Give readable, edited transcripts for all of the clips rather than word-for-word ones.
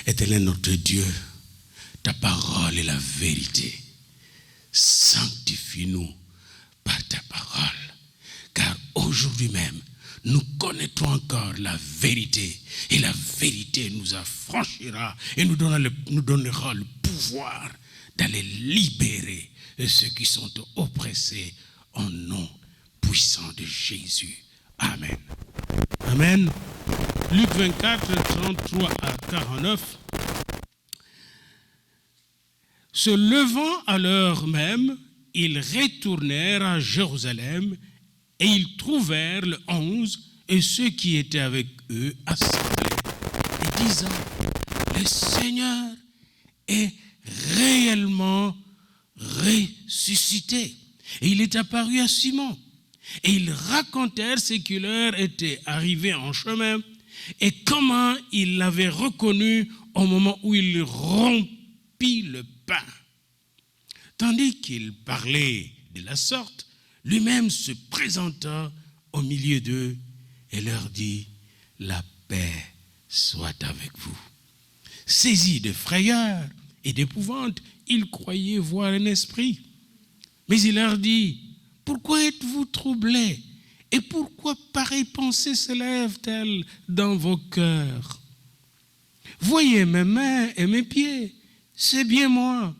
Éternel notre Dieu, ta parole est la vérité. Sanctifie-nous par ta parole, car aujourd'hui même, nous connaîtrons encore la vérité, et la vérité nous affranchira et nous donnera le pouvoir d'aller libérer ceux qui sont oppressés au nom puissant de Jésus. Amen. Amen. Luc 24, 33 à 49. Se levant à l'heure même, ils retournèrent à Jérusalem et ils trouvèrent les 11 et ceux qui étaient avec eux assemblés et disant, le Seigneur est réellement ressuscité. Et il est apparu à Simon. Et ils racontèrent ce qui leur était arrivé en chemin et comment il l'avait reconnu au moment où il rompit le pain. Tandis qu'il parlait de la sorte, lui-même se présenta au milieu d'eux et leur dit, la paix soit avec vous. Saisis de frayeur et d'épouvante, ils croyaient voir un esprit. Mais il leur dit, pourquoi êtes-vous troublés? Et pourquoi pareille pensée se lève-t-elle dans vos cœurs? Voyez mes mains et mes pieds, c'est bien moi.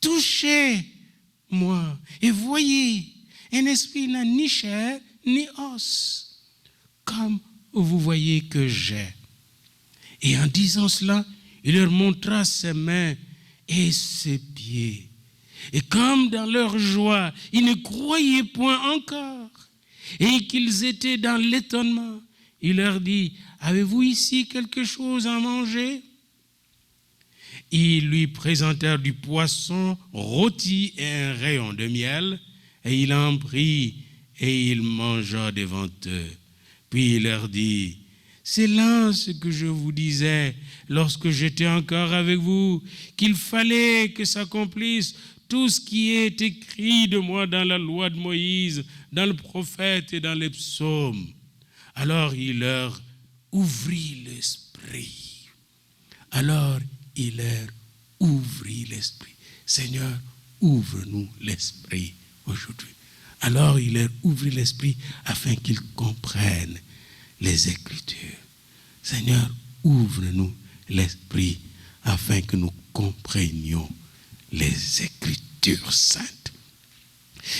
Touchez-moi et voyez, un esprit n'a ni chair ni os, comme vous voyez que j'ai. Et en disant cela, il leur montra ses mains et ses pieds. Et comme dans leur joie, ils ne croyaient point encore, et qu'ils étaient dans l'étonnement, il leur dit, avez-vous ici quelque chose à manger? Ils lui présentèrent du poisson rôti et un rayon de miel, et il en prit et il mangea devant eux. Puis il leur dit, c'est là ce que je vous disais lorsque j'étais encore avec vous, qu'il fallait que s'accomplisse tout ce qui est écrit de moi dans la loi de Moïse, dans le prophète et dans les psaumes. Alors il leur ouvrit l'esprit. Seigneur, ouvre-nous l'esprit aujourd'hui. Alors il leur ouvrit l'esprit afin qu'ils comprennent les Écritures. Seigneur, ouvre-nous l'esprit afin que nous comprenions les Écritures saintes.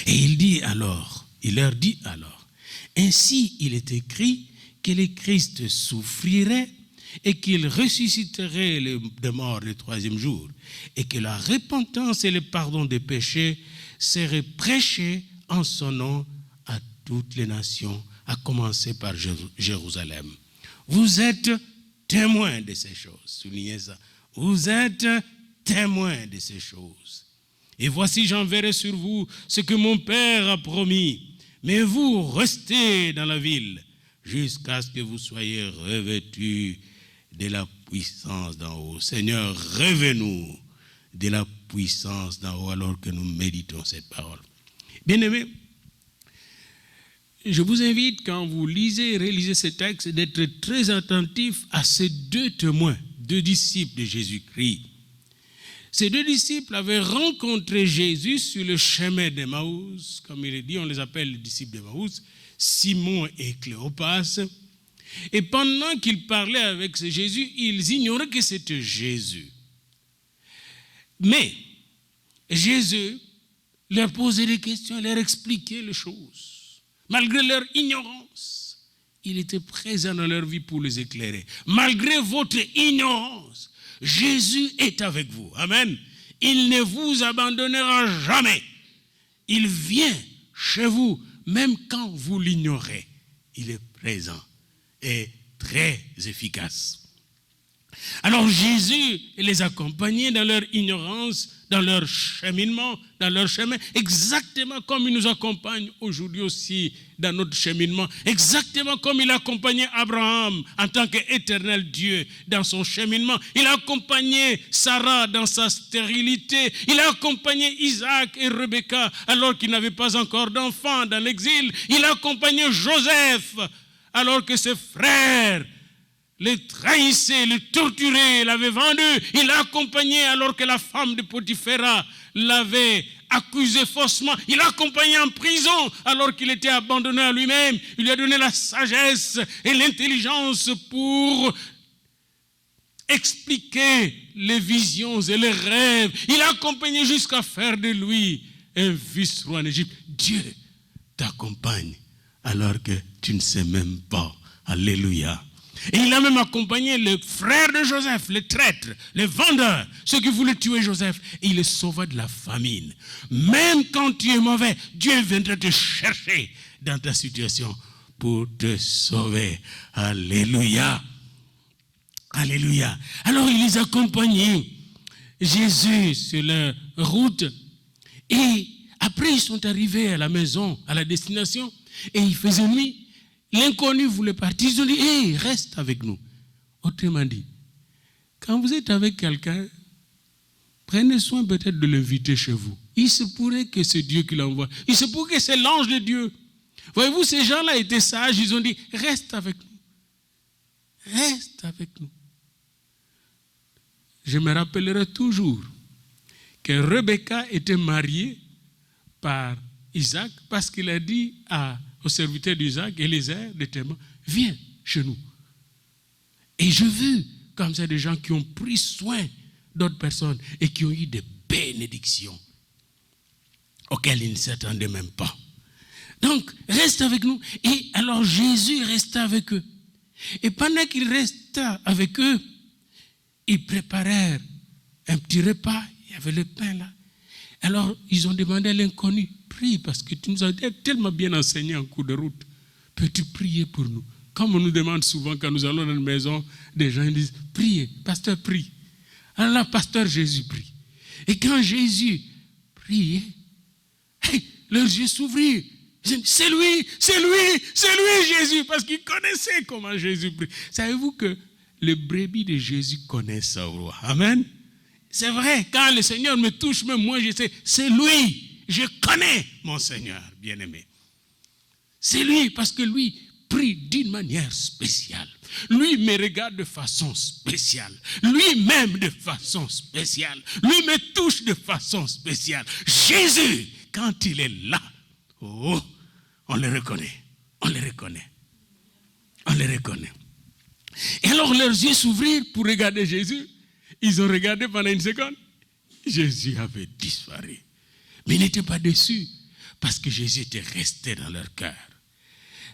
Et il leur dit alors, ainsi il est écrit que le Christ souffrirait et qu'il ressusciterait de mort le troisième jour, et que la repentance et le pardon des péchés seraient prêchés en son nom à toutes les nations, à commencer par Jérusalem. Vous êtes témoins de ces choses. Soulignez ça. Vous êtes témoins de ces choses. Et voici, j'enverrai sur vous ce que mon Père a promis. Mais vous restez dans la ville jusqu'à ce que vous soyez revêtus de la puissance d'en haut. Seigneur, revêt-nous de la puissance d'en haut alors que nous méditons cette parole. Bien-aimés, je vous invite, quand vous lisez et réalisez ce texte, d'être très attentif à ces deux témoins, deux disciples de Jésus-Christ. Ces deux disciples avaient rencontré Jésus sur le chemin d'Emmaüs, comme il est dit, on les appelle les disciples d'Emmaüs, Simon et Cléopas. Et pendant qu'ils parlaient avec ce Jésus, ils ignoraient que c'était Jésus. Mais Jésus leur posait des questions, leur expliquait les choses. Malgré leur ignorance, il était présent dans leur vie pour les éclairer. Malgré votre ignorance, Jésus est avec vous. Amen. Il ne vous abandonnera jamais. Il vient chez vous, même quand vous l'ignorez. Il est présent et très efficace. Alors Jésus les accompagnait dans leur ignorance, dans leur cheminement, dans leur chemin, exactement comme il nous accompagne aujourd'hui aussi dans notre cheminement, exactement comme il accompagnait Abraham en tant qu'éternel Dieu dans son cheminement. Il a accompagné Sarah dans sa stérilité. Il a accompagné Isaac et Rebecca alors qu'ils n'avaient pas encore d'enfants dans l'exil. Il a accompagné Joseph alors que ses frères le trahissait, le torturait, l'avait vendu. Il l'a accompagné alors que la femme de Potiphera l'avait accusé faussement. Il l'a accompagné en prison alors qu'il était abandonné à lui-même. Il lui a donné la sagesse et l'intelligence pour expliquer les visions et les rêves. Il l'a accompagné jusqu'à faire de lui un vice-roi en Égypte. Dieu t'accompagne alors que tu ne sais même pas. Alléluia. Et il a même accompagné le frère de Joseph, les traîtres, les vendeurs, ceux qui voulaient tuer Joseph. Et il les sauva de la famine. Même quand tu es mauvais, Dieu viendra te chercher dans ta situation pour te sauver. Alléluia. Alléluia. Alors il les accompagnait, Jésus, sur leur route. Et après, ils sont arrivés à la maison, à la destination. Et il faisait nuit. L'inconnu voulait partir. Ils ont dit, hey, reste avec nous. Autrement dit, quand vous êtes avec quelqu'un, prenez soin peut-être de l'inviter chez vous. Il se pourrait que c'est Dieu qui l'envoie. Il se pourrait que c'est l'ange de Dieu. Voyez-vous, ces gens-là étaient sages. Ils ont dit, reste avec nous. Reste avec nous. Je me rappellerai toujours que Rebecca était mariée par Isaac parce qu'il a dit au serviteur d'Isaac, Eliezer, de Téman, viens chez nous. Et je veux comme ça des gens qui ont pris soin d'autres personnes et qui ont eu des bénédictions auxquelles ils ne s'attendaient même pas. Donc, reste avec nous. Et alors Jésus resta avec eux. Et pendant qu'il resta avec eux, ils préparèrent un petit repas. Il y avait le pain là. Alors, ils ont demandé à l'inconnu, prie, parce que tu nous as tellement bien enseigné en cours de route. Peux-tu prier pour nous? Comme on nous demande souvent quand nous allons dans une maison, des gens disent, priez, pasteur, prie. Alors là, pasteur Jésus prie. Et quand Jésus priait, hey, leurs yeux s'ouvrirent. C'est lui, c'est lui, c'est lui Jésus, parce qu'ils connaissaient comment Jésus prie. Savez-vous que les brebis de Jésus connaissent ça au roi? Amen. C'est vrai, quand le Seigneur me touche, même moi je sais, c'est lui. Je connais mon Seigneur bien-aimé. C'est lui, parce que lui prie d'une manière spéciale. Lui me regarde de façon spéciale. Lui-même de façon spéciale. Lui me touche de façon spéciale. Jésus, quand il est là, oh, on le reconnaît. On le reconnaît. On le reconnaît. Et alors leurs yeux s'ouvrirent pour regarder Jésus. Ils ont regardé pendant une seconde. Jésus avait disparu. Mais ils n'étaient pas déçus parce que Jésus était resté dans leur cœur.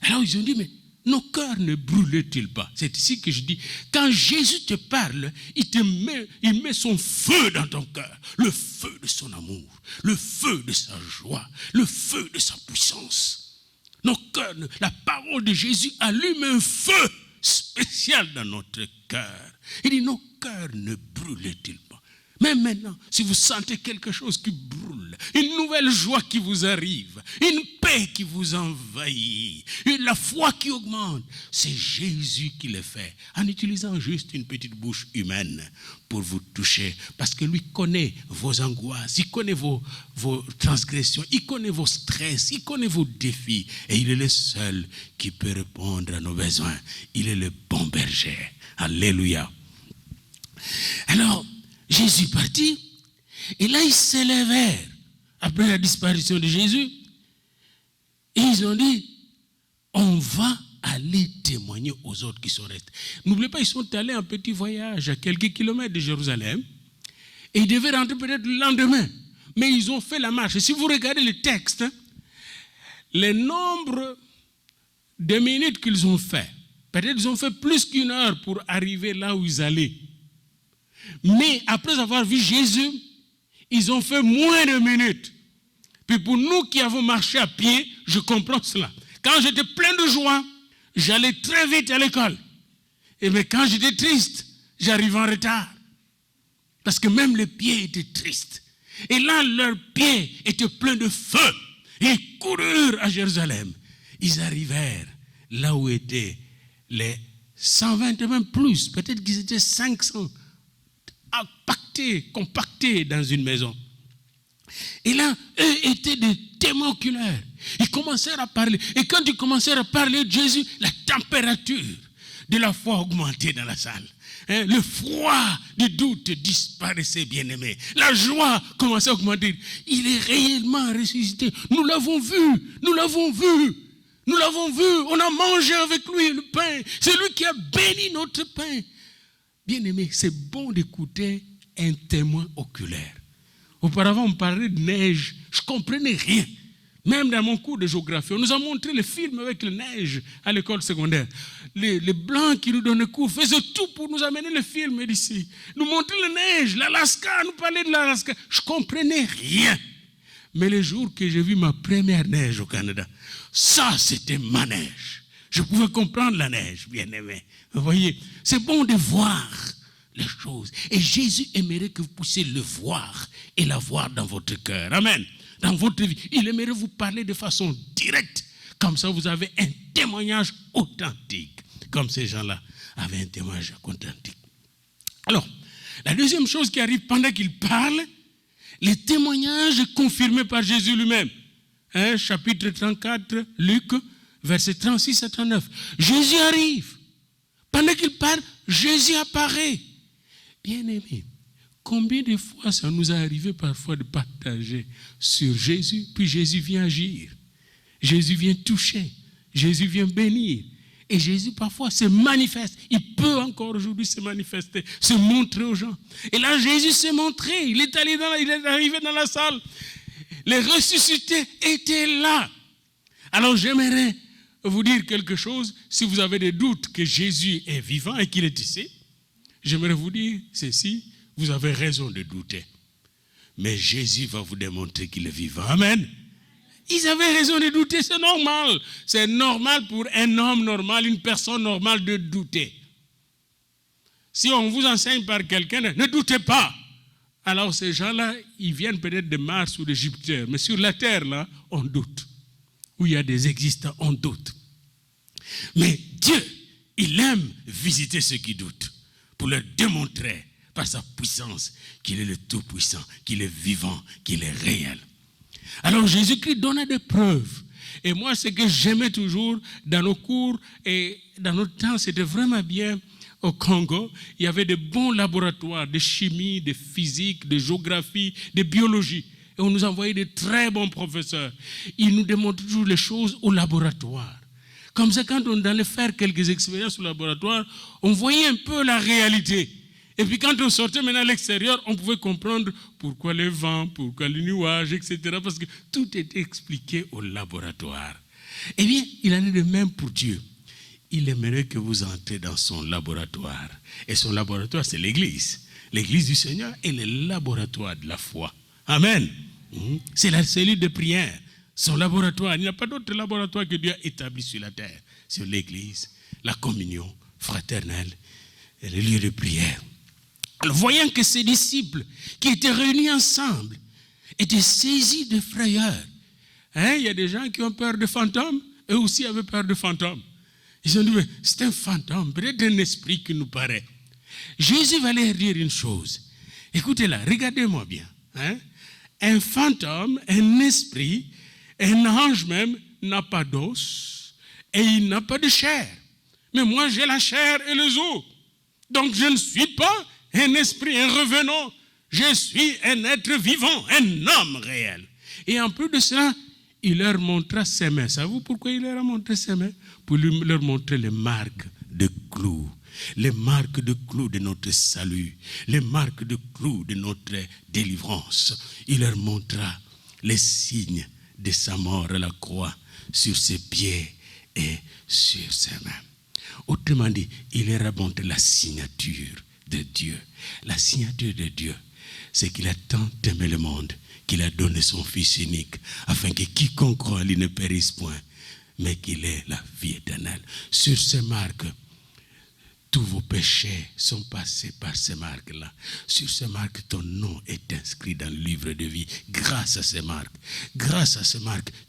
Alors ils ont dit, mais nos cœurs ne brûlent-ils pas? C'est ici que je dis, quand Jésus te parle, il met son feu dans ton cœur. Le feu de son amour, le feu de sa joie, le feu de sa puissance. Nos cœurs, la parole de Jésus allume un feu spécial dans notre cœur. Il dit, nos cœurs ne brûlent-ils pas? Même maintenant, si vous sentez quelque chose qui brûle, une nouvelle joie qui vous arrive, une paix qui vous envahit, la foi qui augmente, c'est Jésus qui le fait, en utilisant juste une petite bouche humaine pour vous toucher, parce que lui connaît vos angoisses, il connaît vos transgressions, il connaît vos stress, il connaît vos défis, et il est le seul qui peut répondre à nos besoins. Il est le bon berger. Alléluia. Alors, Jésus partit, et là ils s'élevèrent après la disparition de Jésus, et ils ont dit, on va aller témoigner aux autres qui sont restés. N'oubliez pas, ils sont allés en petit voyage à quelques kilomètres de Jérusalem, et ils devaient rentrer peut-être le lendemain, mais ils ont fait la marche. Et si vous regardez le texte, le nombre de minutes qu'ils ont fait, peut-être ils ont fait plus qu'une heure pour arriver là où ils allaient. Mais après avoir vu Jésus, ils ont fait moins de minutes. Puis pour nous qui avons marché à pied, je comprends cela. Quand j'étais plein de joie, j'allais très vite à l'école. Et mais quand j'étais triste, j'arrivais en retard. Parce que même les pieds étaient tristes. Et là, leurs pieds étaient pleins de feu. Ils coururent à Jérusalem. Ils arrivèrent là où étaient les 120 et même plus. Peut-être qu'ils étaient 500. Compactés dans une maison. Et là, eux étaient des témoins oculaires. Ils commencèrent à parler. Et quand ils commencèrent à parler de Jésus, la température de la foi augmentait dans la salle. Le froid du doute disparaissait, bien-aimé. La joie commençait à augmenter. Il est réellement ressuscité. Nous l'avons vu, nous l'avons vu. Nous l'avons vu, on a mangé avec lui le pain. C'est lui qui a béni notre pain. Bien-aimé, c'est bon d'écouter un témoin oculaire. Auparavant, on parlait de neige. Je ne comprenais rien. Même dans mon cours de géographie, on nous a montré les films avec la neige à l'école secondaire. Les Blancs qui nous donnaient cours faisaient tout pour nous amener les films d'ici. Nous montraient la neige, l'Alaska, nous parlaient de l'Alaska. Je ne comprenais rien. Mais le jour que j'ai vu ma première neige au Canada, ça c'était ma neige. Je pouvais comprendre la neige, bien aimé. Vous voyez, c'est bon de voir les choses. Et Jésus aimerait que vous puissiez le voir et la voir dans votre cœur. Amen. Dans votre vie. Il aimerait vous parler de façon directe. Comme ça, vous avez un témoignage authentique. Comme ces gens-là avaient un témoignage authentique. Alors, la deuxième chose qui arrive pendant qu'il parle, les témoignages confirmés par Jésus lui-même. Chapitre 34, Luc, versets 36 à 39. Jésus arrive. Pendant qu'il parle, Jésus apparaît. Bien-aimé, combien de fois ça nous est arrivé parfois de partager sur Jésus, puis Jésus vient agir. Jésus vient toucher. Jésus vient bénir. Et Jésus parfois se manifeste. Il peut encore aujourd'hui se manifester, se montrer aux gens. Et là, Jésus s'est montré. Il est arrivé dans la salle. Les ressuscités étaient là. Alors j'aimerais vous dire quelque chose. Si vous avez des doutes que Jésus est vivant et qu'il est ici, j'aimerais vous dire ceci. Vous avez raison de douter. Mais Jésus va vous démontrer qu'il est vivant. Amen. Ils avaient raison de douter, c'est normal. C'est normal pour un homme normal, une personne normale de douter. Si on vous enseigne par quelqu'un, ne doutez pas. Alors ces gens-là, ils viennent peut-être de Mars ou de Jupiter. Mais sur la Terre, là, on doute. Où il y a des existants, on doute. Mais Dieu, il aime visiter ceux qui doutent pour leur démontrer par sa puissance qu'il est le Tout-Puissant, qu'il est vivant, qu'il est réel. Alors Jésus-Christ donnait des preuves. Et moi, ce que j'aimais toujours dans nos cours et dans notre temps, c'était vraiment bien au Congo. Il y avait de bons laboratoires de chimie, de physique, de géographie, de biologie. Et on nous envoyait de très bons professeurs. Ils nous démontraient toujours les choses au laboratoire. Comme ça, quand on allait faire quelques expériences au laboratoire, on voyait un peu la réalité. Et puis quand on sortait maintenant à l'extérieur, on pouvait comprendre pourquoi les vents, pourquoi les nuages, etc. Parce que tout était expliqué au laboratoire. Eh bien, il en est de même pour Dieu. Il aimerait que vous entrez dans son laboratoire. Et son laboratoire, c'est l'Église. L'Église du Seigneur est le laboratoire de la foi. Amen. C'est la cellule de prière. Son laboratoire. Il n'y a pas d'autre laboratoire que Dieu a établi sur la terre. C'est l'Église, la communion fraternelle et le lieu de prière. Alors, voyant que ces disciples qui étaient réunis ensemble étaient saisis de frayeur. Il y a des gens qui ont peur de fantômes. Eux aussi avaient peur de fantômes. Ils ont dit, mais c'est un fantôme, peut-être un esprit qui nous paraît. Jésus va leur dire une chose. Écoutez-la, regardez-moi bien. Un fantôme, un esprit, un ange même n'a pas d'os et il n'a pas de chair. Mais moi, j'ai la chair et les os. Donc, je ne suis pas un esprit, un revenant. Je suis un être vivant, un homme réel. Et en plus de cela, il leur montra ses mains. Savez-vous pourquoi il leur a montré ses mains? Pour leur montrer les marques de clous. Les marques de clous de notre salut. Les marques de clous de notre délivrance. Il leur montra les signes de sa mort à la croix sur ses pieds et sur ses mains. Autrement dit, il leur a montré la signature de Dieu. La signature de Dieu, c'est qu'il a tant aimé le monde qu'il a donné son Fils unique afin que quiconque croit en lui ne périsse point, mais qu'il ait la vie éternelle. Sur ces marques, tous vos péchés sont passés par ces marques-là. Sur ces marques, ton nom est inscrit dans le livre de vie. Grâce à ces marques,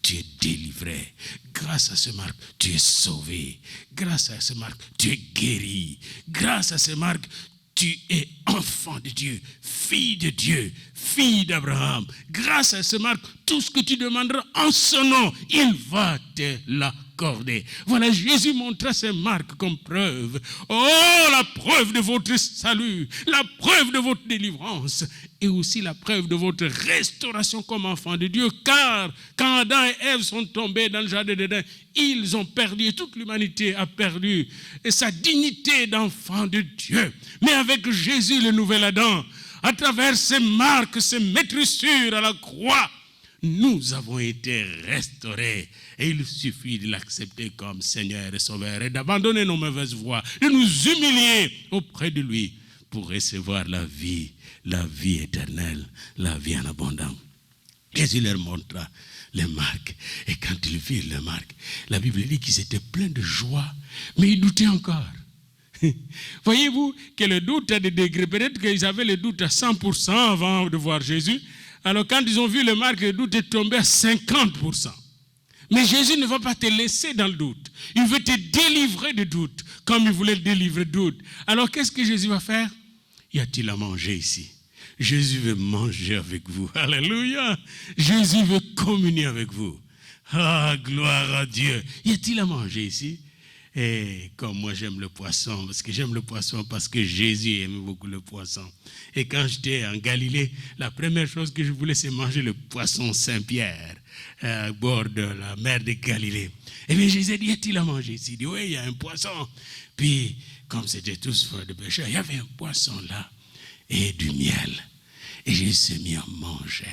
tu es délivré. Grâce à ces marques, tu es sauvé. Grâce à ces marques, tu es guéri. Grâce à ces marques, tu es enfant de Dieu, fille de Dieu, fille d'Abraham. Grâce à ces marques, tout ce que tu demanderas en son nom, il va te l'accorder. accordé. Voilà, Jésus montra ses marques comme preuve. Oh, la preuve de votre salut, la preuve de votre délivrance et aussi la preuve de votre restauration comme enfant de Dieu. Car quand Adam et Ève sont tombés dans le jardin d'Éden, ils ont perdu, et toute l'humanité a perdu sa dignité d'enfant de Dieu. Mais avec Jésus, le nouvel Adam, à travers ses marques, ses maîtrissures à la croix, nous avons été restaurés. Et il suffit de l'accepter comme Seigneur et Sauveur et d'abandonner nos mauvaises voies, de nous humilier auprès de lui pour recevoir la vie éternelle, la vie en abondance. Jésus leur montra les marques. Et quand ils virent les marques, la Bible dit qu'ils étaient pleins de joie, mais ils doutaient encore. Voyez-vous que le doute a des degrés. Peut-être qu'ils avaient le doute à 100% avant de voir Jésus. Alors quand ils ont vu les marques, le doute est tombé à 50%. Mais Jésus ne va pas te laisser dans le doute. Il veut te délivrer du doute, comme il voulait délivrer du doute. Alors qu'est-ce que Jésus va faire? Y a-t-il à manger ici? Jésus veut manger avec vous. Alléluia. Jésus veut communier avec vous. Ah, gloire à Dieu. Y a-t-il à manger ici? Et comme moi j'aime le poisson, parce que Jésus aimait beaucoup le poisson. Et quand j'étais en Galilée, la première chose que je voulais, c'est manger le poisson Saint-Pierre, à bord de la mer de Galilée. Et bien Jésus dit, y a-t-il à manger ici? Il dit, oui, il y a un poisson. Puis, comme c'était tous frères de pécheurs, il y avait un poisson là, et du miel. Et Jésus s'est mis à manger.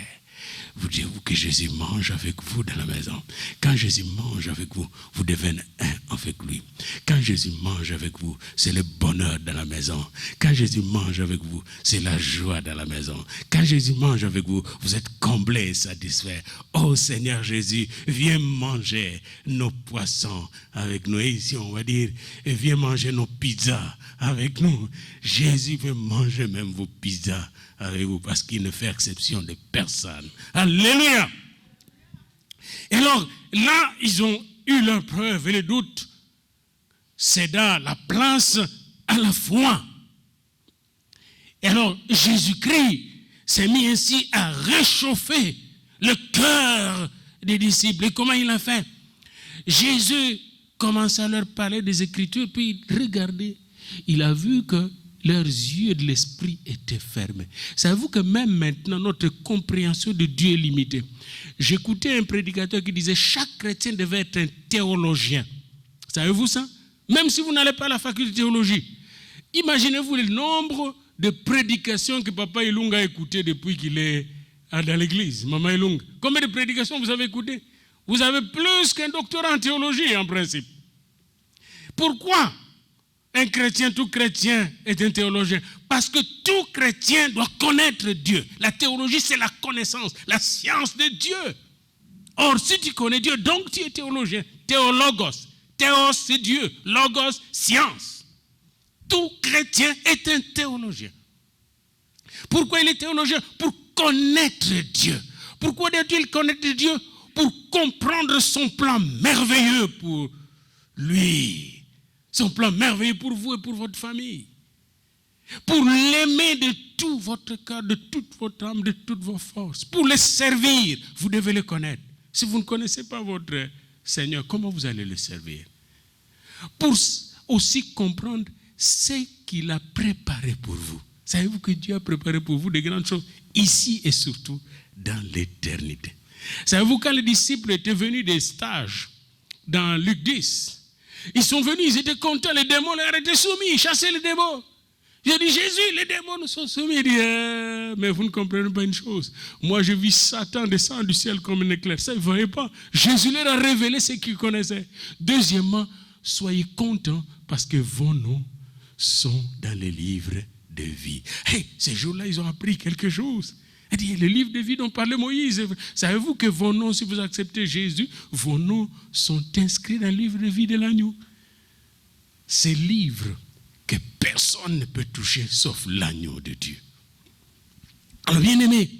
Vous dites-vous que Jésus mange avec vous dans la maison. Quand Jésus mange avec vous, vous devenez un avec lui. Quand Jésus mange avec vous, c'est le bonheur dans la maison. Quand Jésus mange avec vous, c'est la joie dans la maison. Quand Jésus mange avec vous, vous êtes comblé et satisfait. Oh Seigneur Jésus, viens manger nos poissons avec nous. Et ici on va dire, viens manger nos pizzas avec nous. Jésus veut manger même vos pizzas avec vous parce qu'il ne fait exception de personne. Alléluia. Et alors, là, ils ont eu leur preuve et le doute céda la place à la foi. Et alors, Jésus-Christ s'est mis ainsi à réchauffer le cœur des disciples. Et comment il a fait? Jésus commence à leur parler des Écritures, puis regardez, il a vu que leurs yeux de l'esprit étaient fermés. Savez-vous que même maintenant, notre compréhension de Dieu est limitée. J'écoutais un prédicateur qui disait chaque chrétien devait être un théologien. Savez-vous ça? Même si vous n'allez pas à la faculté de théologie. Imaginez-vous le nombre de prédications que Papa Ilunga a écoutées depuis qu'il est dans l'église. Maman Ilunga. Combien de prédications vous avez écoutées? Vous avez plus qu'un doctorat en théologie en principe. Pourquoi? Un chrétien, tout chrétien est un théologien. Parce que tout chrétien doit connaître Dieu. La théologie, c'est la connaissance, la science de Dieu. Or, si tu connais Dieu, donc tu es théologien. Théologos. Théos, c'est Dieu. Logos, science. Tout chrétien est un théologien. Pourquoi il est théologien? Pour connaître Dieu. Pourquoi doit-il connaître Dieu? Pour comprendre son plan merveilleux pour lui. Son plan merveilleux pour vous et pour votre famille. Pour l'aimer de tout votre cœur, de toute votre âme, de toutes vos forces. Pour le servir, vous devez le connaître. Si vous ne connaissez pas votre Seigneur, comment vous allez le servir? Pour aussi comprendre ce qu'il a préparé pour vous. Savez-vous que Dieu a préparé pour vous de grandes choses ici et surtout dans l'éternité? Savez-vous quand les disciples étaient venus des stages dans Luc 10, ils sont venus, ils étaient contents, les démons leur étaient soumis, ils chassaient les démons. J'ai dit, Jésus, les démons nous sont soumis. Il dit, mais vous ne comprenez pas une chose. Moi, je vis Satan descendre du ciel comme un éclair. Ça, ils ne voyaient pas. Jésus leur a révélé ce qu'ils connaissaient. Deuxièmement, soyez contents parce que vos noms sont dans les livres de vie. Hey, ces jours-là, ils ont appris quelque chose. Il dit, le livre de vie dont parlait Moïse. Savez-vous que vos noms, si vous acceptez Jésus, vos noms sont inscrits dans le livre de vie de l'agneau. Ces livres que personne ne peut toucher sauf l'agneau de Dieu. Alors, bien-aimés,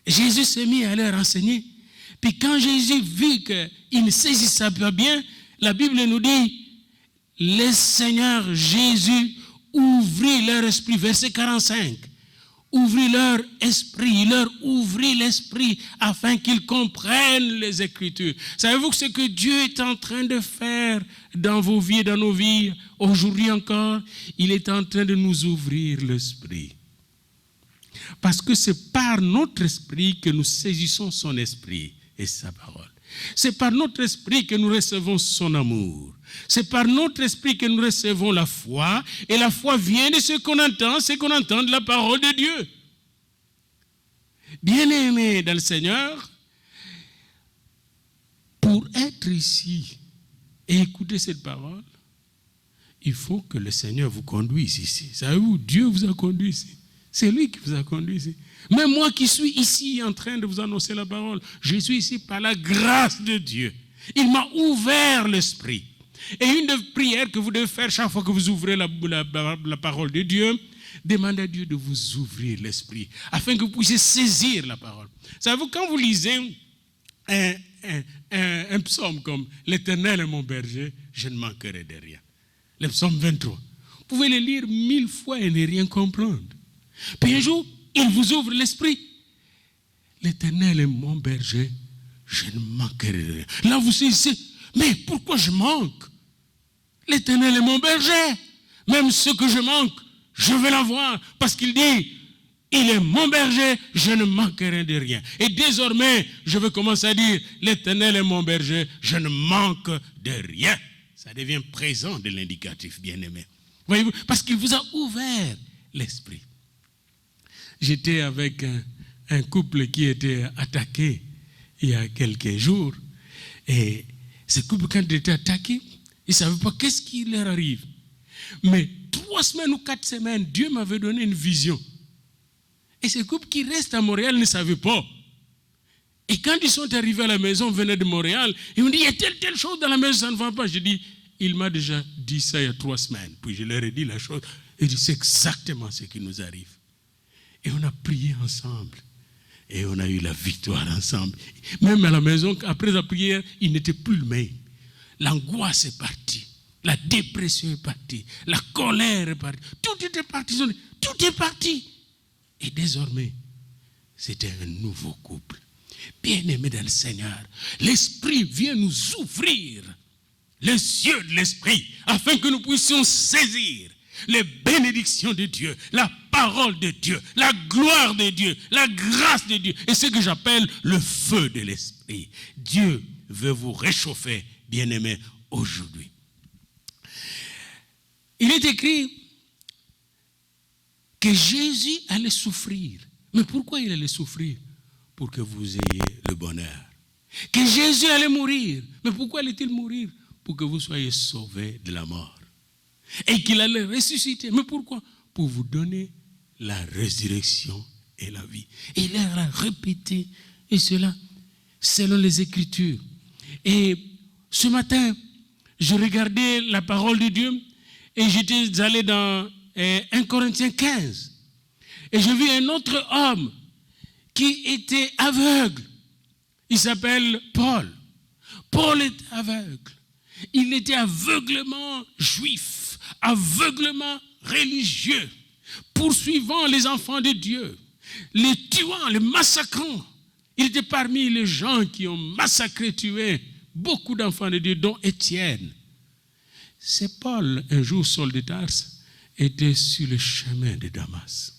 Jésus s'est mis à leur enseigner. Puis quand Jésus vit qu'il ne saisissait pas bien, la Bible nous dit, le Seigneur Jésus ouvrit leur esprit, verset 45. ouvrit leur esprit, il leur ouvrit l'esprit afin qu'ils comprennent les Écritures. Savez-vous ce que Dieu est en train de faire dans vos vies, dans nos vies, aujourd'hui encore? Il est en train de nous ouvrir l'esprit. Parce que c'est par notre esprit que nous saisissons son esprit et sa parole. C'est par notre esprit que nous recevons son amour. C'est par notre esprit que nous recevons la foi. Et la foi vient de ce qu'on entend de la parole de Dieu. Bien-aimés dans le Seigneur, pour être ici et écouter cette parole, il faut que le Seigneur vous conduise ici. Savez-vous, Dieu vous a conduit ici. C'est lui qui vous a conduit ici. Même moi qui suis ici en train de vous annoncer la parole, je suis ici par la grâce de Dieu. Il m'a ouvert l'esprit. Et une des prières que vous devez faire chaque fois que vous ouvrez la parole de Dieu, demandez à Dieu de vous ouvrir l'esprit, afin que vous puissiez saisir la parole. Savez-vous, quand vous lisez un psaume comme « L'Éternel est mon berger, je ne manquerai de rien ». Le psaume 23. Vous pouvez le lire 1000 fois et ne rien comprendre. Puis un jour, il vous ouvre l'esprit. L'Éternel est mon berger, je ne manquerai de rien. Là, vous saisissez, mais pourquoi je manque? L'Éternel est mon berger. Même ce que je manque, je vais l'avoir. Parce qu'il dit, il est mon berger, je ne manquerai de rien. Et désormais, je vais commencer à dire, l'Éternel est mon berger, je ne manque de rien. Ça devient présent de l'indicatif, bien-aimé. Voyez-vous, parce qu'il vous a ouvert l'esprit. J'étais avec un couple qui était attaqué il y a quelques jours. Et ce couple, quand il était attaqué, ils ne savaient pas qu'est-ce qui leur arrive. Mais 3 semaines ou 4 semaines, Dieu m'avait donné une vision. Et ce couple qui reste à Montréal ne savait pas. Et quand ils sont arrivés à la maison, venaient de Montréal, ils m'ont dit, il y a telle chose dans la maison, ça ne va pas. Je dis, il m'a déjà dit ça il y a 3 semaines. Puis je leur ai dit la chose. Et dit, c'est exactement ce qui nous arrive. Et on a prié ensemble. Et on a eu la victoire ensemble. Même à la maison, après la prière, il n'était plus le même. L'angoisse est partie. La dépression est partie. La colère est partie. Tout était parti. Tout est parti. Et désormais, c'était un nouveau couple. Bien-aimés dans le Seigneur, l'Esprit vient nous ouvrir les yeux de l'Esprit afin que nous puissions saisir les bénédictions de Dieu, la parole de Dieu, la gloire de Dieu, la grâce de Dieu. Et ce que j'appelle le feu de l'Esprit. Dieu veut vous réchauffer, bien-aimés, aujourd'hui. Il est écrit que Jésus allait souffrir. Mais pourquoi il allait souffrir? Pour que vous ayez le bonheur. Que Jésus allait mourir. Mais pourquoi allait-il mourir? Pour que vous soyez sauvés de la mort. Et qu'il allait ressusciter. Mais pourquoi? Pour vous donner la résurrection et la vie. Et il a répété, et cela selon les Écritures. Et ce matin, je regardais la parole de Dieu et j'étais allé dans 1 Corinthiens 15. Et je vis un autre homme qui était aveugle. Il s'appelle Paul. Paul est aveugle. Il était aveuglement juif, aveuglement religieux, poursuivant les enfants de Dieu, les tuant, les massacrant. Il était parmi les gens qui ont massacré, tué beaucoup d'enfants de Dieu, dont Étienne. C'est Paul, un jour Saul de Tarse, était sur le chemin de Damas.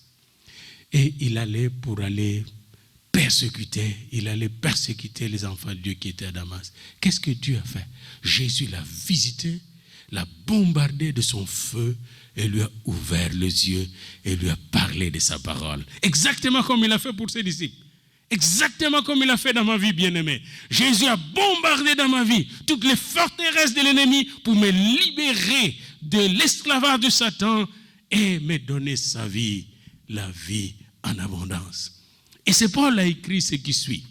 Et il allait pour aller persécuter, les enfants de Dieu qui étaient à Damas. Qu'est-ce que Dieu a fait? Jésus l'a visité, l'a bombardé de son feu et lui a ouvert les yeux et lui a parlé de sa parole. Exactement comme il a fait pour ses disciples. Exactement comme il a fait dans ma vie, bien-aimé. Jésus a bombardé dans ma vie toutes les forteresses de l'ennemi pour me libérer de l'esclavage de Satan et me donner sa vie, la vie en abondance. Et c'est Paul qui a écrit ce qui suit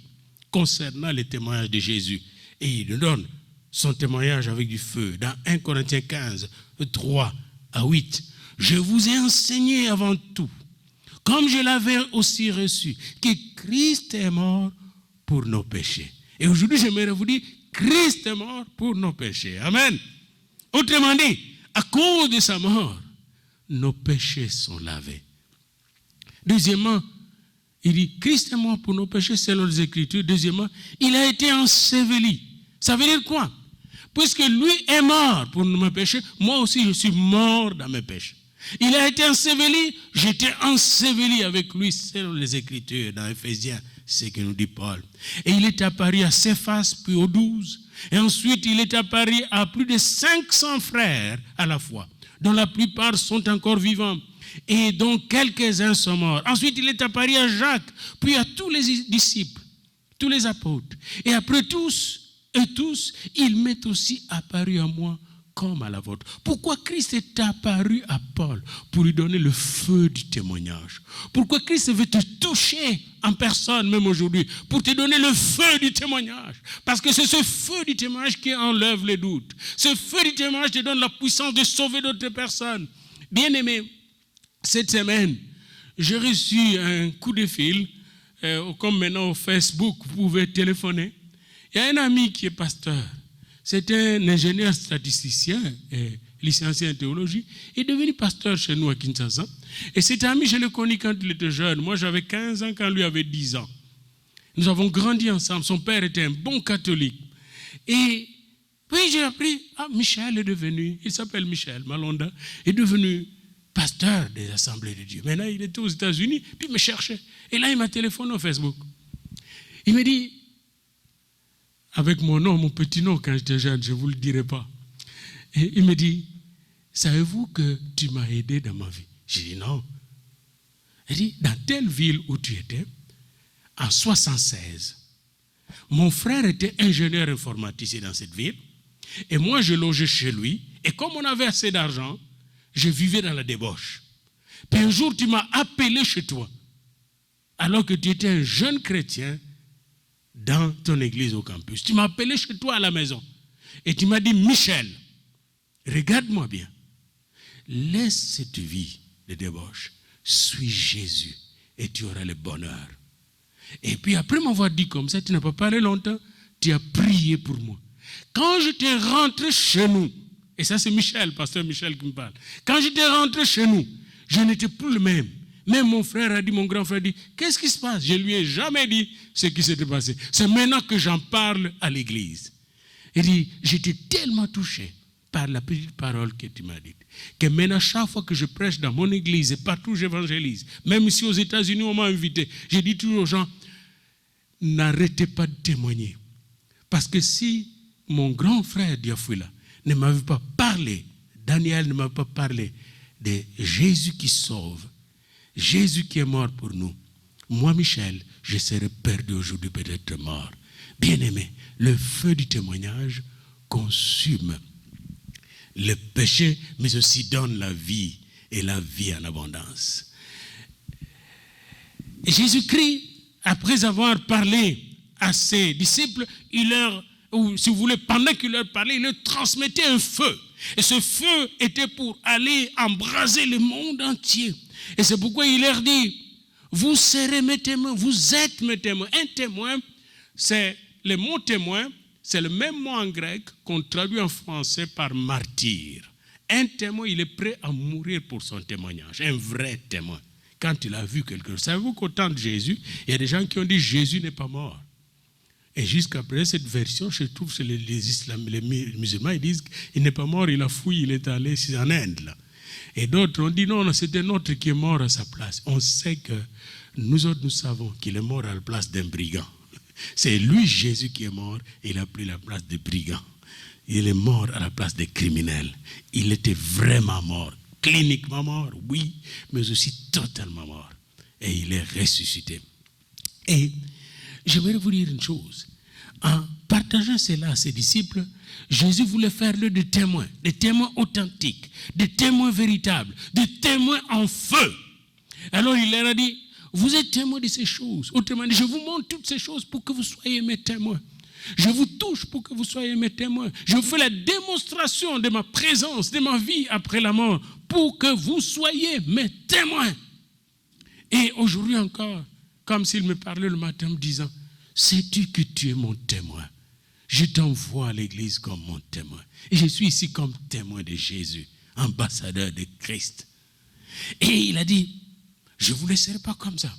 concernant le témoignage de Jésus. Et il donne son témoignage avec du feu dans 1 Corinthiens 15, 3 à 8. Je vous ai enseigné avant tout, comme je l'avais aussi reçu, que Christ est mort pour nos péchés. Et aujourd'hui, j'aimerais vous dire, Christ est mort pour nos péchés. Amen. Autrement dit, à cause de sa mort, nos péchés sont lavés. Deuxièmement, il dit, Christ est mort pour nos péchés selon les Écritures. Deuxièmement, il a été enseveli. Ça veut dire quoi? Puisque lui est mort pour mes péchés, moi aussi je suis mort dans mes péchés. Il a été enseveli, j'étais enseveli avec lui selon les Écritures dans Éphésiens, c'est ce que nous dit Paul. Et il est apparu à Céphas, puis aux 12. Et ensuite, il est apparu à plus de 500 frères à la fois, dont la plupart sont encore vivants et dont quelques-uns sont morts. Ensuite, il est apparu à Jacques, puis à tous les disciples, tous les apôtres. Et après tous, il m'est aussi apparu à moi comme à la vôtre. Pourquoi Christ est apparu à Paul? Pour lui donner le feu du témoignage. Pourquoi Christ veut te toucher en personne, même aujourd'hui, pour te donner le feu du témoignage. Parce que c'est ce feu du témoignage qui enlève les doutes. Ce feu du témoignage te donne la puissance de sauver d'autres personnes. Bien-aimés, cette semaine, j'ai reçu un coup de fil, comme maintenant au Facebook, vous pouvez téléphoner. Il y a un ami qui est pasteur. C'est un ingénieur statisticien, licencié en théologie. Il est devenu pasteur chez nous à Kinshasa. Et cet ami, je l'ai connu quand il était jeune. Moi, j'avais 15 ans quand lui avait 10 ans. Nous avons grandi ensemble. Son père était un bon catholique. Et puis j'ai appris, Michel est devenu, il s'appelle Michel Malonda, est devenu pasteur des Assemblées de Dieu. Maintenant, il était aux États-Unis, puis il me cherchait. Et là, il m'a téléphoné au Facebook. Il me dit, avec mon nom, mon petit nom quand j'étais jeune, je ne vous le dirai pas. Et il me dit, savez-vous que tu m'as aidé dans ma vie? J'ai dit non. Il dit, dans telle ville où tu étais, en 1976, mon frère était ingénieur informaticien dans cette ville, et moi je logeais chez lui, et comme on avait assez d'argent, je vivais dans la débauche. Puis un jour, tu m'as appelé chez toi, alors que tu étais un jeune chrétien, dans ton église au campus. Tu m'as appelé chez toi à la maison. Et tu m'as dit, Michel, regarde-moi bien. Laisse cette vie de débauche. Suis Jésus et tu auras le bonheur. Et puis après m'avoir dit comme ça, tu n'as pas parlé longtemps, tu as prié pour moi. Quand j'étais rentré chez nous, et ça c'est Michel, pasteur Michel qui me parle. Quand j'étais rentré chez nous, je n'étais plus le même. Même mon frère a dit, mon grand frère a dit, qu'est-ce qui se passe? Je ne lui ai jamais dit ce qui s'était passé. C'est maintenant que j'en parle à l'église. Il dit, j'étais tellement touché par la petite parole que tu m'as dite, que maintenant, chaque fois que je prêche dans mon église et partout où j'évangélise, même ici aux États-Unis, on m'a invité, j'ai dit toujours aux gens, n'arrêtez pas de témoigner. Parce que si mon grand frère Diafouila ne m'avait pas parlé, Daniel ne m'avait pas parlé de Jésus qui sauve, Jésus qui est mort pour nous, moi Michel, je serais perdu aujourd'hui, peut-être mort. Bien-aimé, le feu du témoignage consume le péché, mais aussi donne la vie et la vie en abondance. Et Jésus-Christ, après avoir parlé à ses disciples, il leur, ou si vous voulez, pendant qu'il leur parlait, il leur transmettait un feu. Et ce feu était pour aller embraser le monde entier. Et c'est pourquoi il leur dit, vous serez mes témoins, vous êtes mes témoins. Un témoin, c'est le mot témoin, c'est le même mot en grec qu'on traduit en français par martyr. Un témoin, il est prêt à mourir pour son témoignage, un vrai témoin. Quand il a vu quelque chose, savez-vous qu'au temps de Jésus, il y a des gens qui ont dit Jésus n'est pas mort. Et jusqu'à présent, cette version, je trouve chez les musulmans, ils disent qu'il n'est pas mort, il a fouillé, il est allé en Inde. Là. Et d'autres ont dit non, c'est un autre qui est mort à sa place. On sait que nous autres, nous savons qu'il est mort à la place d'un brigand. C'est lui, Jésus, qui est mort, et il a pris la place des brigands. Il est mort à la place des criminels. Il était vraiment mort, cliniquement mort, oui, mais aussi totalement mort. Et il est ressuscité. Et j'aimerais vous dire une chose. En partageant cela à ses disciples, Jésus voulait faire des témoins authentiques, des témoins véritables, des témoins en feu. Alors il leur a dit, vous êtes témoins de ces choses. Autrement dit, je vous montre toutes ces choses pour que vous soyez mes témoins. Je vous touche pour que vous soyez mes témoins. Je vous fais la démonstration de ma présence, de ma vie après la mort, pour que vous soyez mes témoins. Et aujourd'hui encore, comme s'il me parlait le matin me disant, sais-tu que tu es mon témoin? Je t'envoie à l'église comme mon témoin. Et je suis ici comme témoin de Jésus, ambassadeur de Christ. Et il a dit, je ne vous laisserai pas comme ça.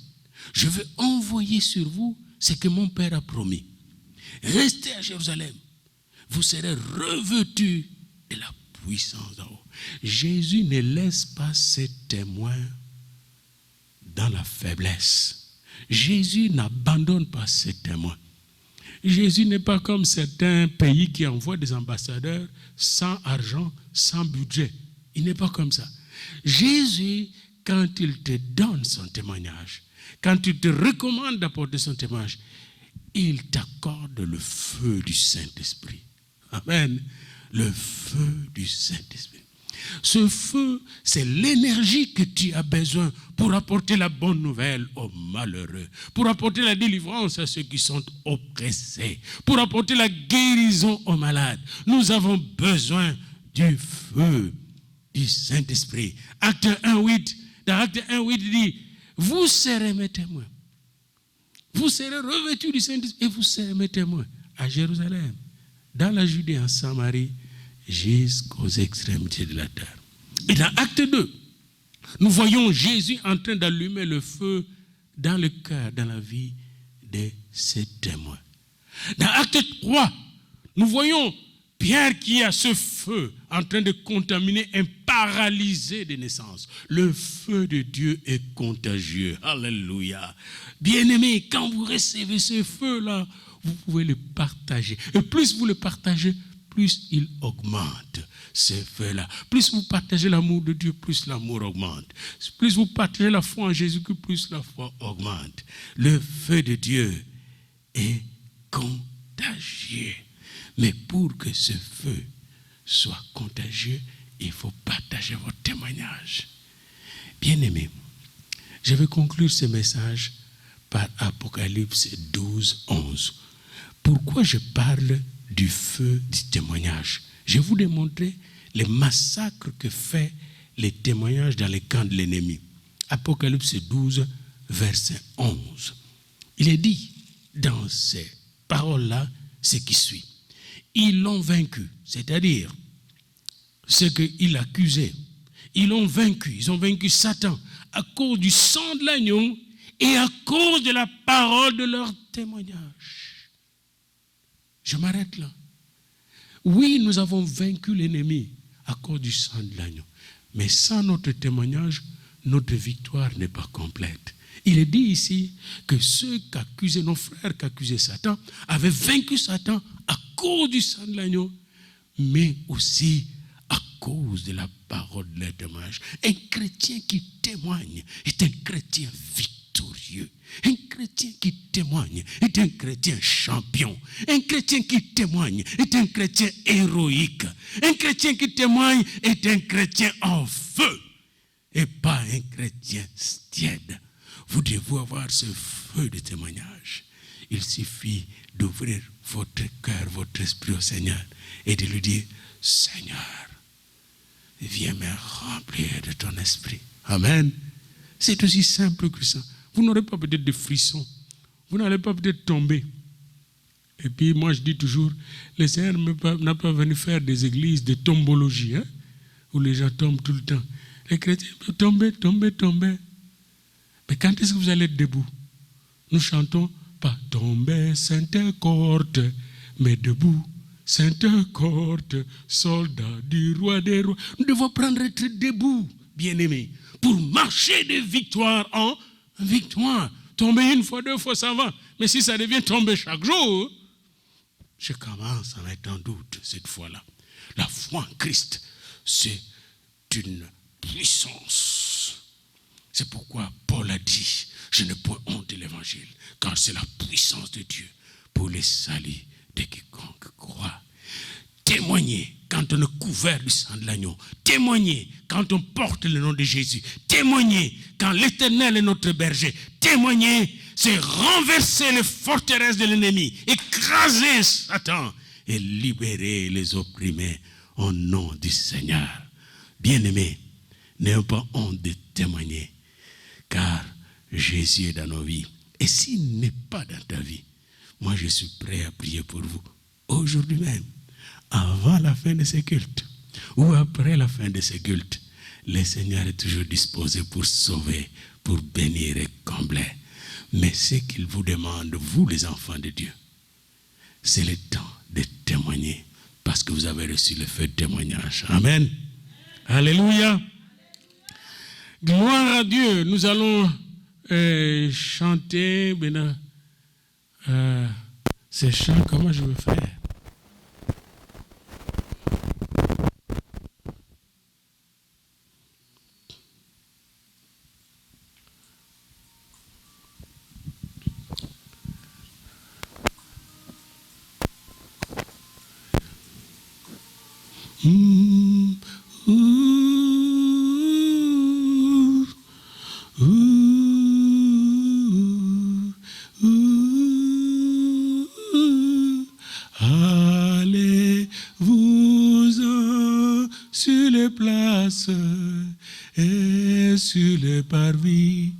Je veux envoyer sur vous ce que mon Père a promis. Restez à Jérusalem. Vous serez revêtus de la puissance d'en haut. Jésus ne laisse pas ses témoins dans la faiblesse. Jésus n'abandonne pas ses témoins. Jésus n'est pas comme certains pays qui envoient des ambassadeurs sans argent, sans budget. Il n'est pas comme ça. Jésus, quand il te donne son témoignage, quand il te recommande d'apporter son témoignage, il t'accorde le feu du Saint-Esprit. Amen. Le feu du Saint-Esprit. Ce feu, c'est l'énergie que tu as besoin pour apporter la bonne nouvelle aux malheureux, pour apporter la délivrance à ceux qui sont oppressés, pour apporter la guérison aux malades. Nous avons besoin du feu du Saint-Esprit. Acte 1:8, dans Acte 1:8, il dit, vous serez mes témoins. Vous serez revêtus du Saint-Esprit et vous serez mes témoins à Jérusalem, dans la Judée, en Samarie, jusqu'aux extrémités de la terre. Et dans Acte 2, nous voyons Jésus en train d'allumer le feu dans le cœur, dans la vie de ses témoins. Dans Acte 3, nous voyons Pierre qui a ce feu en train de contaminer un paralysé de naissance. Le feu de Dieu est contagieux. Alléluia. Bien-aimés, quand vous recevez ce feu-là, vous pouvez le partager. Et plus vous le partagez, plus il augmente, ce feu-là. Plus vous partagez l'amour de Dieu, plus l'amour augmente. Plus vous partagez la foi en Jésus-Christ, plus la foi augmente. Le feu de Dieu est contagieux. Mais pour que ce feu soit contagieux, il faut partager votre témoignage. Bien-aimés, je vais conclure ce message par Apocalypse 12:11. Pourquoi je parle du feu du témoignage? Je vais vous démontrer les massacres que fait les témoignages dans les camps de l'ennemi. Apocalypse 12, verset 11. Il est dit dans ces paroles-là ce qui suit. Ils l'ont vaincu, c'est-à-dire ce qu'il accusait. Ils l'ont vaincu, ils ont vaincu Satan à cause du sang de l'agneau et à cause de la parole de leur témoignage. Je m'arrête là. Oui, nous avons vaincu l'ennemi à cause du sang de l'agneau. Mais sans notre témoignage, notre victoire n'est pas complète. Il est dit ici que ceux qui accusaient, nos frères qui accusaient Satan, avaient vaincu Satan à cause du sang de l'agneau, mais aussi à cause de la parole de leur témoignage. Un chrétien qui témoigne est un chrétien victorieux. Un chrétien qui témoigne est un chrétien champion. Un chrétien qui témoigne est un chrétien héroïque. Un chrétien qui témoigne est un chrétien en feu et pas un chrétien tiède. Vous devez avoir ce feu de témoignage. Il suffit d'ouvrir votre cœur, votre esprit au Seigneur et de lui dire, Seigneur, viens me remplir de ton esprit. Amen. C'est aussi simple que ça. Vous n'aurez pas peut-être de frissons. Vous n'allez pas peut-être tomber. Et puis moi je dis toujours, le Seigneur n'a pas venu faire des églises de tombologie, hein, où les gens tombent tout le temps. Les chrétiens peuvent tomber. Mais quand est-ce que vous allez être debout? Nous chantons pas tomber, sainte cohorte, mais debout, sainte cohorte, soldat du roi des rois. Nous devons prendre être debout, bien-aimés, pour marcher de victoire en victoire. Tomber une fois, deux fois, ça va. Mais si ça devient tomber chaque jour, je commence à mettre en doute cette fois-là. La foi en Christ, c'est une puissance. C'est pourquoi Paul a dit, je n'ai point honte de l'évangile, car c'est la puissance de Dieu pour les salut de quiconque croit. Témoignez quand on est couvert du sang de l'agneau. Témoignez quand on porte le nom de Jésus. Témoignez quand l'Éternel est notre berger. Témoignez, c'est renverser les forteresses de l'ennemi, écraser Satan et libérer les opprimés au nom du Seigneur. Bien-aimés, n'ayons pas honte de témoigner, car Jésus est dans nos vies. Et s'il n'est pas dans ta vie, moi je suis prêt à prier pour vous aujourd'hui même, avant la fin de ce culte ou après la fin de ce culte. Le Seigneur est toujours disposé pour sauver, pour bénir et combler. Mais ce qu'il vous demande, vous les enfants de Dieu, c'est le temps de témoigner parce que vous avez reçu le feu de témoignage. Amen. Alléluia. Gloire à Dieu. Nous allons chanter maintenant ces chants. Comment je vais faire? Allez-vous-en sur les places et sur les parvis.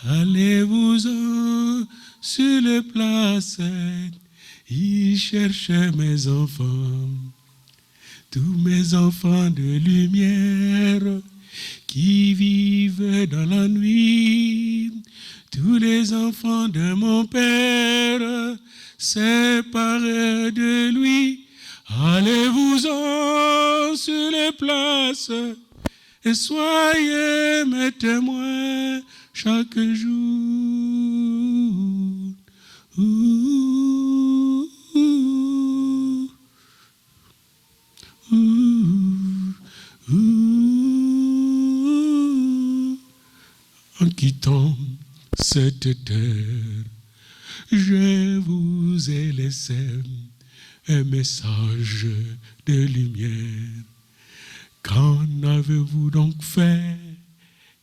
Allez-vous-en sur les places. Il cherche mes enfants. Tous mes enfants de lumière qui vivent dans la nuit, tous les enfants de mon Père séparés de lui, allez-vous-en sur les places et soyez mes témoins chaque jour. En quittant cette terre, je vous ai laissé un message de lumière. Qu'en avez-vous donc fait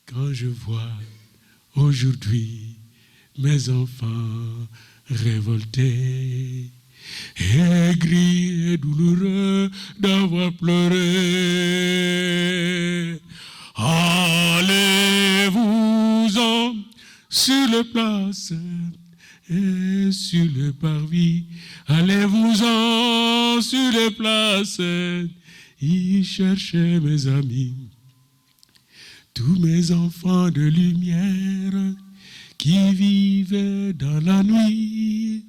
quand je vois aujourd'hui mes enfants révoltés, aigris et douloureux d'avoir pleuré? Allez-vous-en sur les places et sur le parvis. Allez-vous-en sur les places. Y cherchez mes amis, tous mes enfants de lumière qui vivent dans la nuit,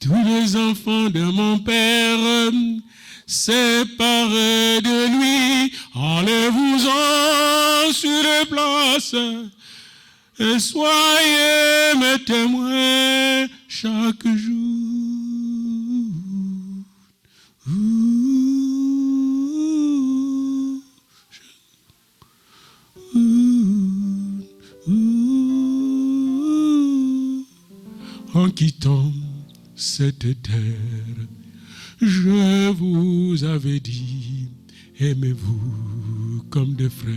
tous les enfants de mon Père séparés de lui. Allez-vous-en sur les places et soyez mes témoins chaque jour. En quittant cette terre, je vous avais dit, aimez-vous comme des frères.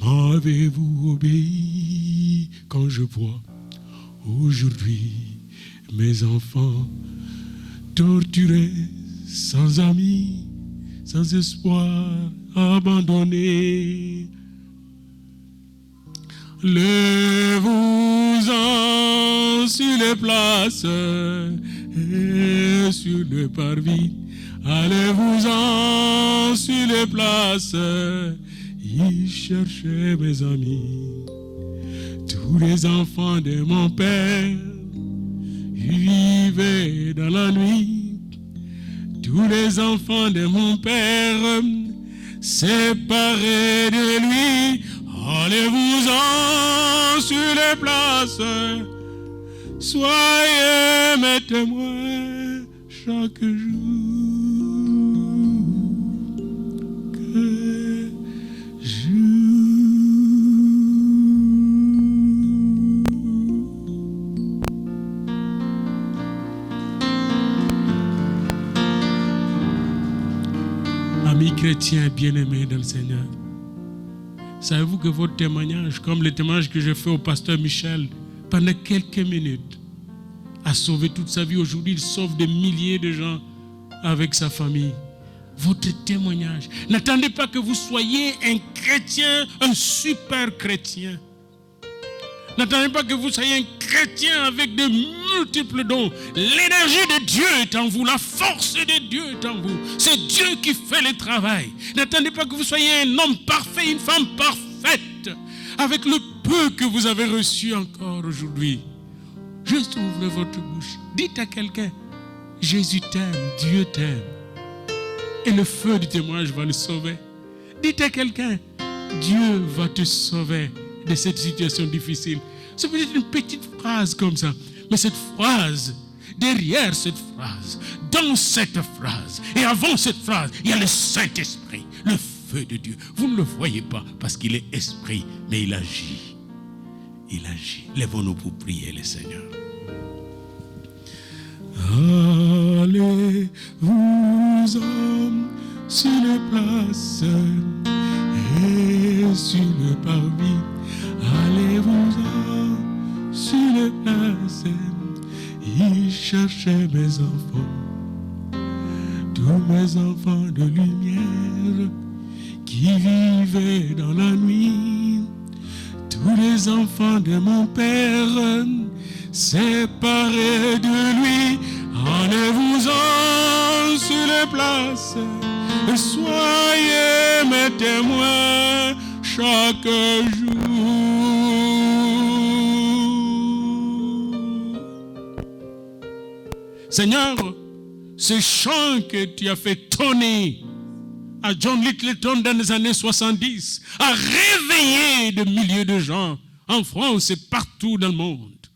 M'avez-vous obéi quand je vois aujourd'hui mes enfants torturés, sans amis, sans espoir, abandonnés? Levez-vous-en sur les places et sur le parvis. Allez-vous-en sur les places. Y cherchez mes amis, tous les enfants de mon Père, vivez dans la nuit, tous les enfants de mon Père, séparés de lui. Allez-vous-en sur les places, soyez mes témoins chaque jour. Amis chrétiens bien-aimés dans le Seigneur, savez-vous que votre témoignage, comme le témoignage que je fais au pasteur Michel, pendant quelques minutes, a sauvé toute sa vie. Aujourd'hui, il sauve des milliers de gens avec sa famille. Votre témoignage. N'attendez pas que vous soyez un chrétien, un super chrétien. N'attendez pas que vous soyez un chrétien avec de multiples dons. L'énergie de Dieu est en vous, la force de Dieu est en vous. C'est Dieu qui fait le travail. N'attendez pas que vous soyez un homme parfait, une femme parfaite. Avec le peu que vous avez reçu encore aujourd'hui, juste ouvrez votre bouche. Dites à quelqu'un, Jésus t'aime, Dieu t'aime. Et le feu du témoignage va le sauver. Dites à quelqu'un, Dieu va te sauver de cette situation difficile. C'est peut-être une petite phrase comme ça, mais cette phrase, derrière cette phrase, dans cette phrase, et avant cette phrase, il y a le Saint-Esprit, le feu de Dieu. Vous ne le voyez pas parce qu'il est esprit, mais il agit. Il agit. Lèvons-nous pour prier le Seigneur. Allez-vous-en sur les places et sur le parvis. Allez-vous-en sur les places. Il cherchait mes enfants, tous mes enfants de lumière qui vivaient dans la nuit. Tous les enfants de mon Père séparés de lui. Allez-vous-en sur les places et soyez mes témoins chaque jour. Seigneur, ce chant que tu as fait tonner à John Littleton dans les années 70 a réveillé de milliers de gens en France et partout dans le monde.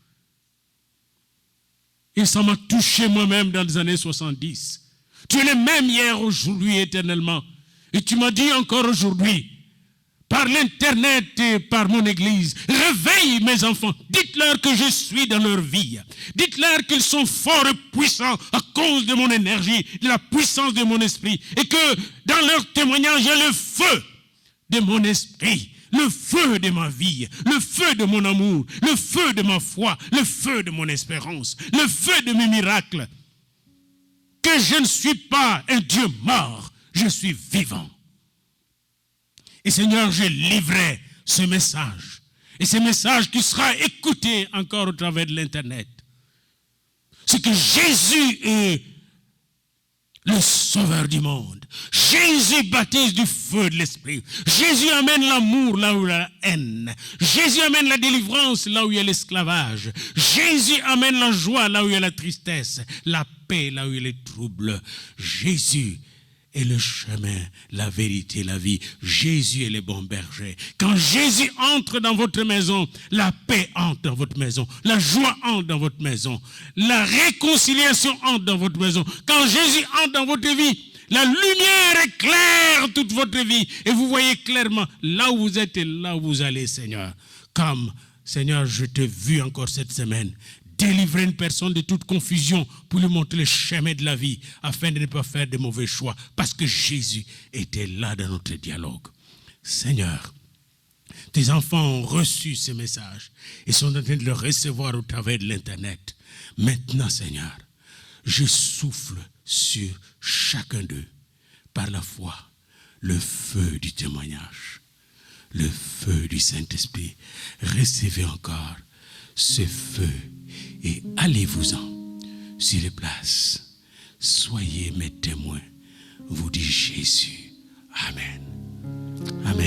Et ça m'a touché moi-même dans les années 70. Tu es le même hier, aujourd'hui, éternellement. Et tu m'as dit encore aujourd'hui, par l'internet et par mon église, réveille mes enfants. Dites-leur que je suis dans leur vie. Dites-leur qu'ils sont forts et puissants à cause de mon énergie, de la puissance de mon esprit. Et que dans leur témoignage, il y a le feu de mon esprit, le feu de ma vie, le feu de mon amour, le feu de ma foi, le feu de mon espérance, le feu de mes miracles. Que je ne suis pas un Dieu mort, je suis vivant. Et Seigneur, je livrerai ce message. Et ce message qui sera écouté encore au travers de l'Internet. C'est que Jésus est le sauveur du monde. Jésus baptise du feu de l'esprit. Jésus amène l'amour là où il y a la haine. Jésus amène la délivrance là où il y a l'esclavage. Jésus amène la joie là où il y a la tristesse. La paix là où il y a les troubles. Jésus est le chemin, la vérité, la vie. Jésus est le bon berger. Quand Jésus entre dans votre maison, la paix entre dans votre maison. La joie entre dans votre maison. La réconciliation entre dans votre maison. Quand Jésus entre dans votre vie, la lumière éclaire toute votre vie. Et vous voyez clairement là où vous êtes et là où vous allez, Seigneur. Comme, Seigneur, je t'ai vu encore cette semaine délivrer une personne de toute confusion pour lui montrer le chemin de la vie afin de ne pas faire de mauvais choix parce que Jésus était là dans notre dialogue. Seigneur, tes enfants ont reçu ce message et sont en train de le recevoir au travers de l'Internet. Maintenant, Seigneur, je souffle sur chacun d'eux par la foi le feu du témoignage, le feu du Saint-Esprit. Recevez encore ce feu et allez-vous-en sur les places. Soyez mes témoins, vous dit Jésus. Amen. Amen.